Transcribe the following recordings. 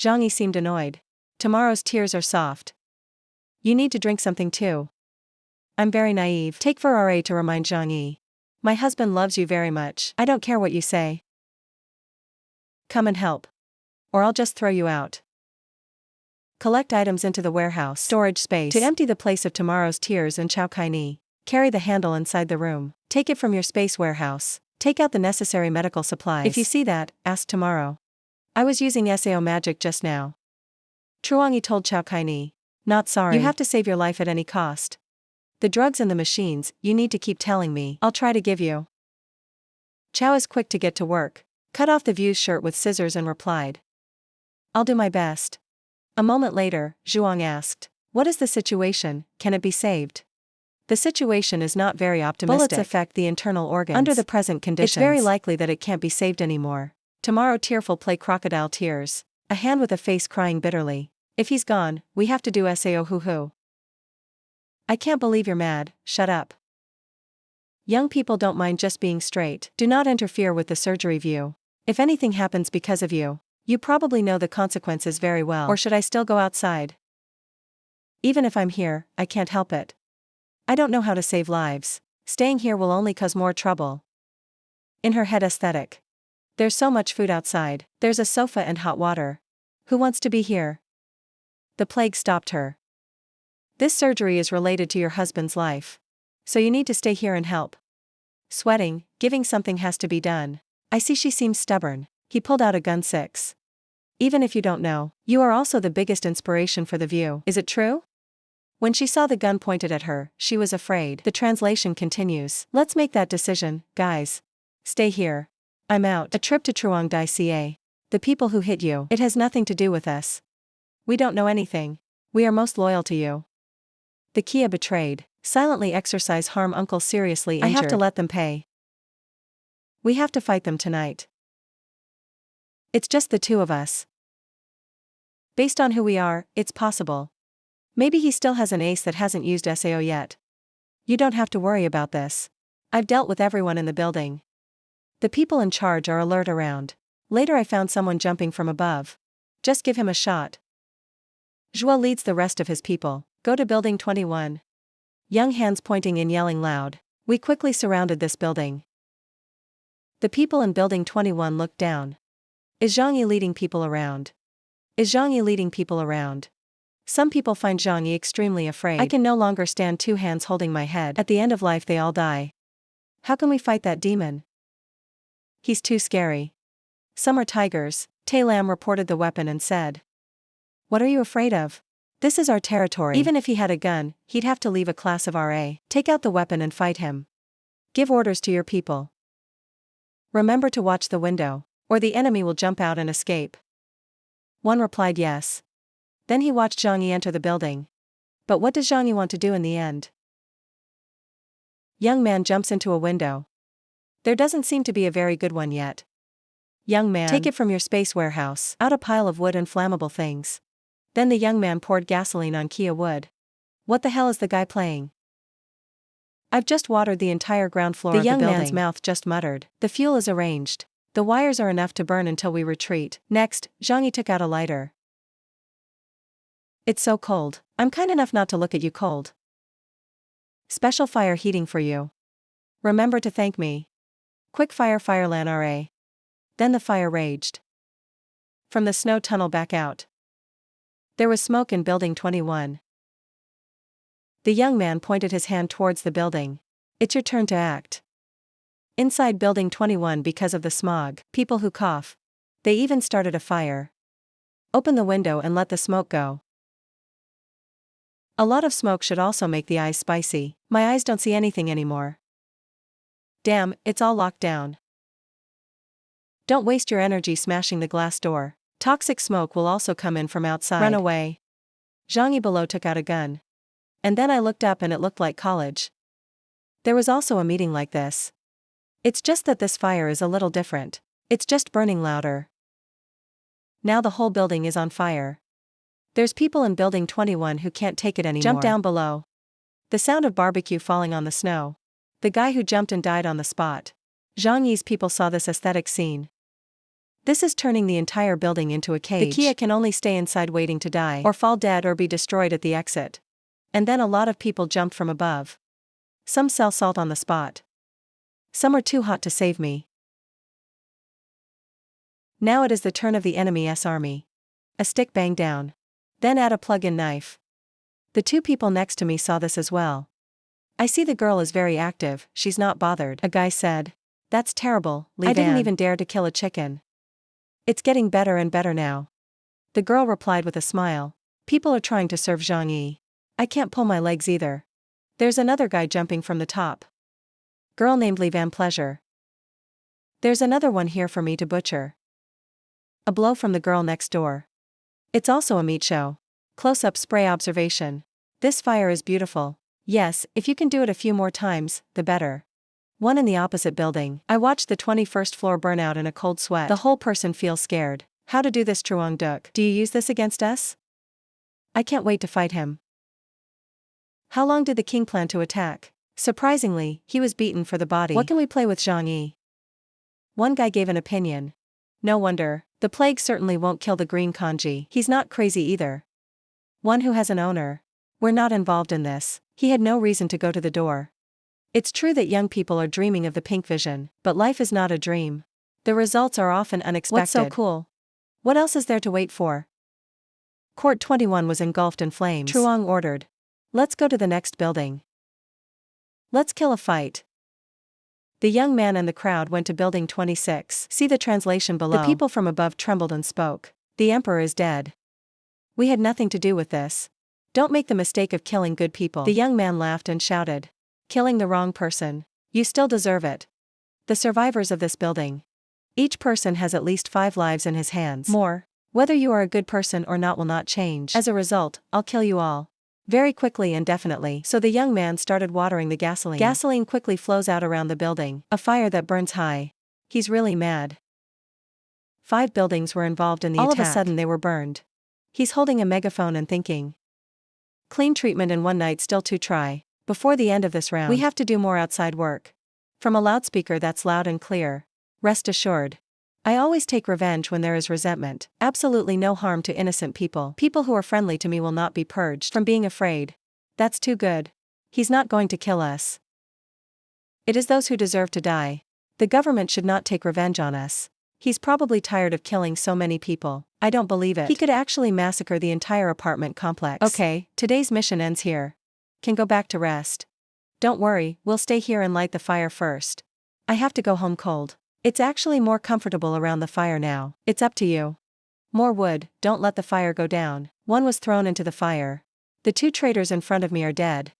Zhang Yi seemed annoyed. Tomorrow's tears are soft. You need to drink something too. I'm very naive. Take Ferrari to remind Zhang Yi. My husband loves you very much. I don't care what you say. Come and help. Or I'll just throw you out. Collect items into the warehouse storage space to empty the place of tomorrow's tears and Chao Kai Ni. Carry the handle inside the room. Take it from your space warehouse. Take out the necessary medical supplies. If you see that, ask tomorrow. I was using SAO magic just now. Truong Yi told Chao Kai Ni. Not sorry. You have to save your life at any cost. The drugs and the machines, you need to keep telling me. I'll try to give you. Chao is quick to get to work. Cut off the view's shirt with scissors and replied. I'll do my best. A moment later, Zhuang asked. What is the situation, can it be saved? The situation is not very optimistic. Bullets affect the internal organs. Under the present conditions, it's very likely that it can't be saved anymore. Tomorrow Tearful play crocodile tears. A hand with a face crying bitterly. If he's gone, we have to do SAO hoo-hoo. I can't believe you're mad, shut up. Young people don't mind just being straight. Do not interfere with the surgery view. If anything happens because of you, you probably know the consequences very well. Or should I still go outside? Even if I'm here, I can't help it. I don't know how to save lives. Staying here will only cause more trouble. In her head aesthetic. There's so much food outside. There's a sofa and hot water. Who wants to be here? The plague stopped her. This surgery is related to your husband's life. So you need to stay here and help. Sweating, giving something has to be done. I see she seems stubborn. He pulled out a gun 6. Even if you don't know, you are also the biggest inspiration for the view. Is it true? When she saw the gun pointed at her, she was afraid. The translation continues. Let's make that decision, guys. Stay here. I'm out. A trip to Truong Dai Ca. The people who hit you. It has nothing to do with us. We don't know anything. We are most loyal to you. The Kia betrayed. Silently exercise harm uncle seriously injured. I have to let them pay. We have to fight them tonight. It's just the two of us. Based on who we are, it's possible. Maybe he still has an ace that hasn't used SAO yet. You don't have to worry about this. I've dealt with everyone in the building. The people in charge are alert around. Later I found someone jumping from above. Just give him a shot. Zhuo leads the rest of his people. Go to building 21. Young hands pointing and yelling loud. We quickly surrounded this building. The people in building 21 looked down. Is Zhang Yi leading people around? Is Zhang Yi leading people around? Some people find Zhang Yi extremely afraid. I can no longer stand 2 hands holding my head. At the end of life they all die. How can we fight that demon? He's too scary. Some are tigers. Tai Lam reported the weapon and said. What are you afraid of? This is our territory. Even if he had a gun, he'd have to leave a class of RA. Take out the weapon and fight him. Give orders to your people. Remember to watch the window, or the enemy will jump out and escape. One replied yes. Then he watched Zhang Yi enter the building. But what does Zhang Yi want to do in the end? Young man jumps into a window. There doesn't seem to be a very good one yet. Young man, take it from your space warehouse. Out a pile of wood and flammable things. Then the young man poured gasoline on Kia wood. What the hell is the guy playing? I've just watered the entire ground floor of the building. The young man's mouth just muttered. The fuel is arranged. The wires are enough to burn until we retreat. Next, Zhang Yi took out a lighter. It's so cold. I'm kind enough not to look at you cold. Special fire heating for you. Remember to thank me. Quick fire Firelan RA. Then the fire raged. From the snow tunnel back out. There was smoke in building 21. The young man pointed his hand towards the building. It's your turn to act. Inside building 21 because of the smog, people who cough. They even started a fire. Open the window and let the smoke go. A lot of smoke should also make the eyes spicy. My eyes don't see anything anymore. Damn, it's all locked down. Don't waste your energy smashing the glass door. Toxic smoke will also come in from outside. Run away. Zhang Yi below took out a gun. And then I looked up and it looked like college. There was also a meeting like this. It's just that this fire is a little different. It's just burning louder. Now the whole building is on fire. There's people in building 21 who can't take it anymore. Jump down below. The sound of barbecue falling on the snow. The guy who jumped and died on the spot. Zhang Yi's people saw this aesthetic scene. This is turning the entire building into a cage. The Kia can only stay inside waiting to die, or fall dead or be destroyed at the exit. And then a lot of people jumped from above. Some sell salt on the spot. Some are too hot to save me. Now it is the turn of the enemy's army. A stick banged down. Then add a plug-in knife. The two people next to me saw this as well. I see the girl is very active, she's not bothered. A guy said. That's terrible, Lee I didn't even dare to kill a chicken. It's getting better and better now. The girl replied with a smile. People are trying to serve Zhang Yi. I can't pull my legs either. There's another guy jumping from the top. Girl named Lee Van Pleasure. There's another one here for me to butcher. A blow from the girl next door. It's also a meat show. Close-up spray observation. This fire is beautiful. Yes, if you can do it a few more times, the better. One in the opposite building. I watched the 21st floor burn out in a cold sweat. The whole person feels scared. How to do this, Truong Duk? Do you use this against us? I can't wait to fight him. How long did the king plan to attack? Surprisingly, he was beaten for the body. What can we play with Zhang Yi? One guy gave an opinion. No wonder. The plague certainly won't kill the green kanji. He's not crazy either. One who has an owner. We're not involved in this. He had no reason to go to the door. It's true that young people are dreaming of the pink vision, but life is not a dream. The results are often unexpected. What's so cool? What else is there to wait for? Court 21 was engulfed in flames. Truong ordered. Let's go to the next building. Let's kill a fight. The young man and the crowd went to building 26. See the translation below. The people from above trembled and spoke. The emperor is dead. We had nothing to do with this. Don't make the mistake of killing good people. The young man laughed and shouted. Killing the wrong person. You still deserve it. The survivors of this building. Each person has at least 5 lives in his hands. More. Whether you are a good person or not will not change. As a result, I'll kill you all. Very quickly and definitely. So the young man started watering the gasoline. Gasoline quickly flows out around the building. A fire that burns high. He's really mad. 5 buildings were involved in the attack. All of a sudden they were burned. He's holding a megaphone and thinking. Clean treatment in one night still too try. Before the end of this round, we have to do more outside work. From a loudspeaker that's loud and clear. Rest assured. I always take revenge when there is resentment. Absolutely no harm to innocent people. People who are friendly to me will not be purged from being afraid. That's too good. He's not going to kill us. It is those who deserve to die. The government should not take revenge on us. He's probably tired of killing so many people. I don't believe it. He could actually massacre the entire apartment complex. Okay, today's mission ends here. Can go back to rest. Don't worry, we'll stay here and light the fire first. I have to go home cold. It's actually more comfortable around the fire now. It's up to you. More wood, don't let the fire go down. One was thrown into the fire. The 2 traitors in front of me are dead.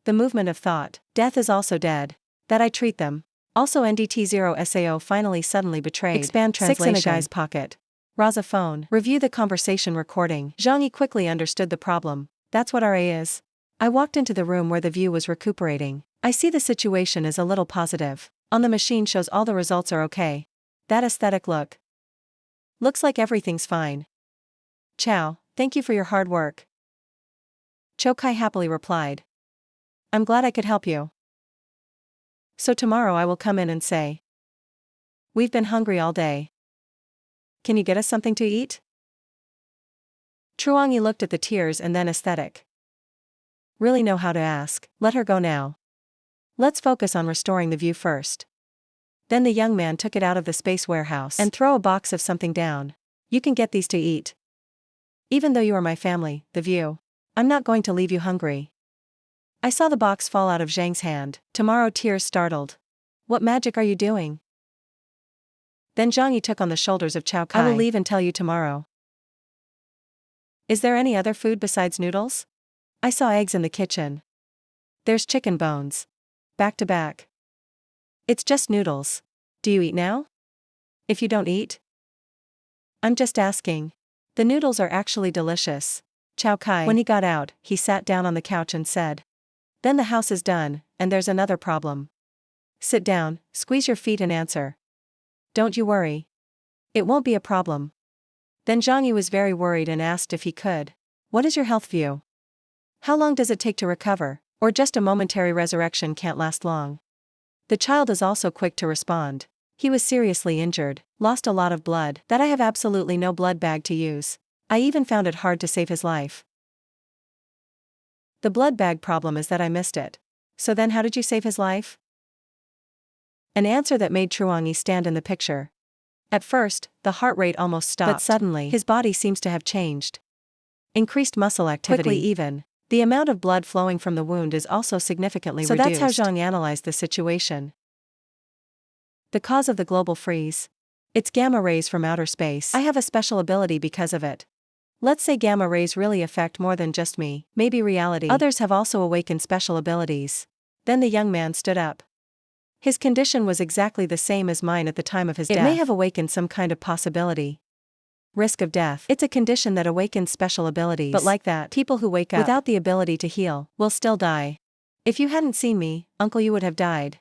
The movement of thought. Death is also dead. That I treat them. Also NDT0 SAO finally suddenly betrayed. Expand translation. 6 in a guy's pocket. Raza phone. Review the conversation recording. Zhang Yi quickly understood the problem. That's what RA is. I walked into the room where the view was recuperating. I see the situation is a little positive. On the machine shows all the results are okay. That aesthetic look. Looks like everything's fine. Chow, thank you for your hard work. Cho Kai happily replied. I'm glad I could help you. So tomorrow I will come in and say. We've been hungry all day. Can you get us something to eat? Truong Yi looked at the tears and then aesthetic. Really know how to ask. Let her go now. Let's focus on restoring the view first. Then the young man took it out of the space warehouse and throw a box of something down. You can get these to eat. Even though you are my family, the view. I'm not going to leave you hungry. I saw the box fall out of Zhang's hand. Tomorrow tears startled. What magic are you doing? Then Zhang Yi took on the shoulders of Chow Kai. I will leave and tell you tomorrow. Is there any other food besides noodles? I saw eggs in the kitchen. There's chicken bones. Back to back. It's just noodles. Do you eat now? If you don't eat? I'm just asking. The noodles are actually delicious. Chow Kai. When he got out, he sat down on the couch and said. Then the house is done, and there's another problem. Sit down, squeeze your feet and answer. Don't you worry. It won't be a problem. Then Zhang Yi was very worried and asked if he could. What is your health view? How long does it take to recover? Or just a momentary resurrection can't last long? The child is also quick to respond. He was seriously injured, lost a lot of blood, that I have absolutely no blood bag to use. I even found it hard to save his life. The blood bag problem is that I missed it. So then how did you save his life? An answer that made Truong stand in the picture. At first, the heart rate almost stopped. But suddenly, his body seems to have changed. Increased muscle activity. Quickly even. The amount of blood flowing from the wound is also significantly reduced. So that's how Zhang analyzed the situation. The cause of the global freeze. It's gamma rays from outer space. I have a special ability because of it. Let's say gamma rays really affect more than just me, maybe reality. Others have also awakened special abilities. Then the young man stood up. His condition was exactly the same as mine at the time of his death. It may have awakened some kind of possibility. Risk of death. It's a condition that awakens special abilities. But like that, people who wake up without the ability to heal will still die. If you hadn't seen me, uncle, you would have died.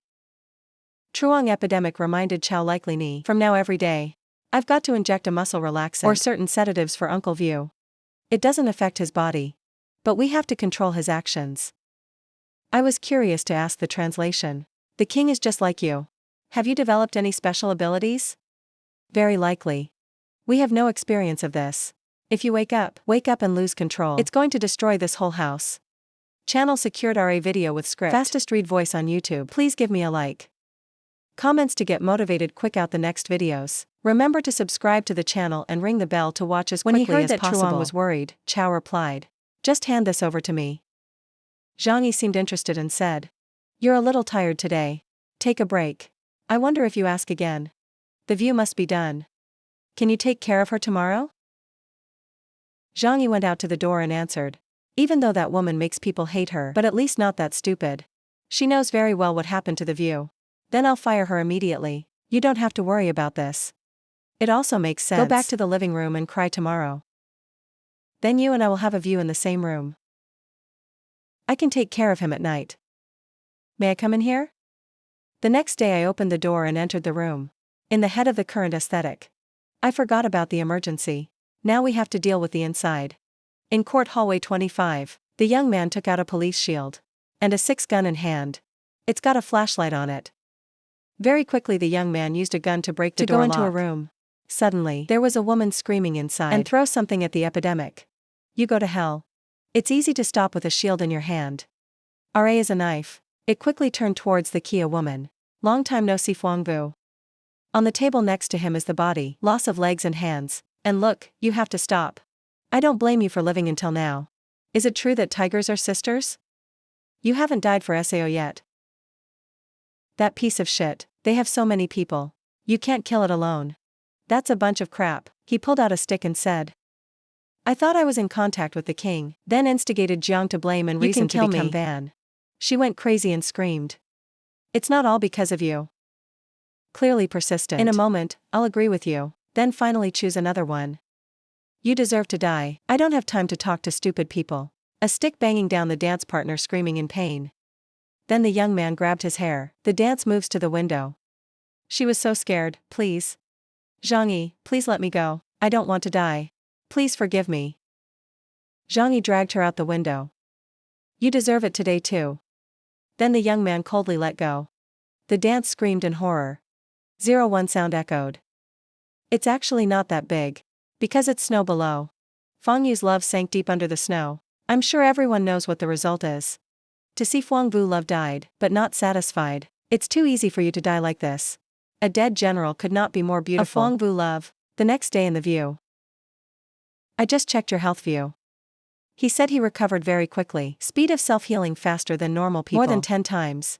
Truong epidemic reminded Chow likely Ni. From now every day. I've got to inject a muscle relaxant or certain sedatives for Uncle View. It doesn't affect his body. But we have to control his actions. I was curious to ask the translation. The king is just like you. Have you developed any special abilities? Very likely. We have no experience of this. If you wake up and lose control, it's going to destroy this whole house. Channel secured RA video with script. Fastest read voice on YouTube. Please give me a like. Comments to get motivated quick out the next videos. Remember to subscribe to the channel and ring the bell to watch as quickly as possible. When he heard that Truong was worried, Chow replied. Just hand this over to me. Zhang Yi seemed interested and said. You're a little tired today. Take a break. I wonder if you ask again. The view must be done. Can you take care of her tomorrow? Zhang Yi went out to the door and answered. Even though that woman makes people hate her, but at least not that stupid. She knows very well what happened to the view. Then I'll fire her immediately. You don't have to worry about this. It also makes sense. Go back to the living room and cry tomorrow. Then you and I will have a view in the same room. I can take care of him at night. May I come in here? The next day I opened the door and entered the room. In the head of the current aesthetic. I forgot about the emergency. Now we have to deal with the inside. In court hallway 25, the young man took out a police shield. And a 6-gun in hand. It's got a flashlight on it. Very quickly the young man used a gun to break the door lock. To go into a room. Suddenly, there was a woman screaming inside. And throw something at the epidemic. You go to hell. It's easy to stop with a shield in your hand. RA is a knife. It quickly turned towards the Kia woman. Long time no see Fuang Vu. On the table next to him is the body, loss of legs and hands. And look, you have to stop. I don't blame you for living until now. Is it true that tigers are sisters? You haven't died for SAO yet. That piece of shit, they have so many people. You can't kill it alone. That's a bunch of crap. He pulled out a stick and said. I thought I was in contact with the king, then instigated Jiang to blame and reason to become Van. She went crazy and screamed. It's not all because of you. Clearly persistent. In a moment, I'll agree with you, then finally choose another one. You deserve to die. I don't have time to talk to stupid people. A stick banging down the dance partner screaming in pain. Then the young man grabbed his hair. The dance moves to the window. She was so scared. Please. Zhang Yi, please let me go. I don't want to die. Please forgive me. Zhang Yi dragged her out the window. You deserve it today too. Then the young man coldly let go. The dance screamed in horror. 01 sound echoed. It's actually not that big. Because it's snow below. Fang Yu's love sank deep under the snow. I'm sure everyone knows what the result is. To see Fuang Vu love died, but not satisfied. It's too easy for you to die like this. A dead general could not be more beautiful. A Fuang Vu love. The next day in the view. I just checked your health view. He said he recovered very quickly. Speed of self-healing faster than normal people. More than 10 times.